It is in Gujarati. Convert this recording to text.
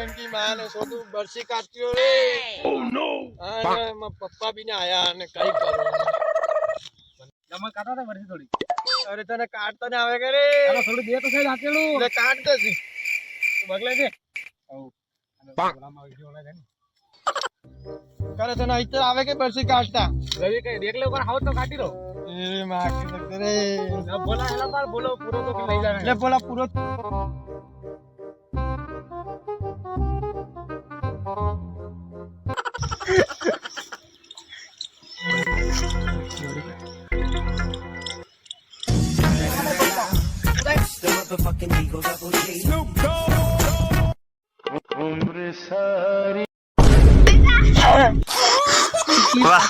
इनकी माँ ने सोचू बरसी काटती हो रे। Oh no. पप्पा भी ना आया ने कई करो। જમા કાઢો ને વરસી થોડી. અરે તને કાટતો ને આવે કે રે. ચાલો થોડી દે તો છે હાકેલું. લે કાટ દે જી. બગલે દે. આવ. અને ગોળામાં વિડિયો ઓલા છે ને. કરે તને આઈતે આવે કે બરસી કાટતા. રવિ કઈ દેખલે ઉપર હાવ તો કાઢી લો. એ માકી લગતે રે. બોલા હેલા પાર બોલો પૂરો તો કે લઈ જાવે. લે બોલા પૂરો. Motherfucking Eagle Double G. Snoop Dogg. उम्र सारी વાહ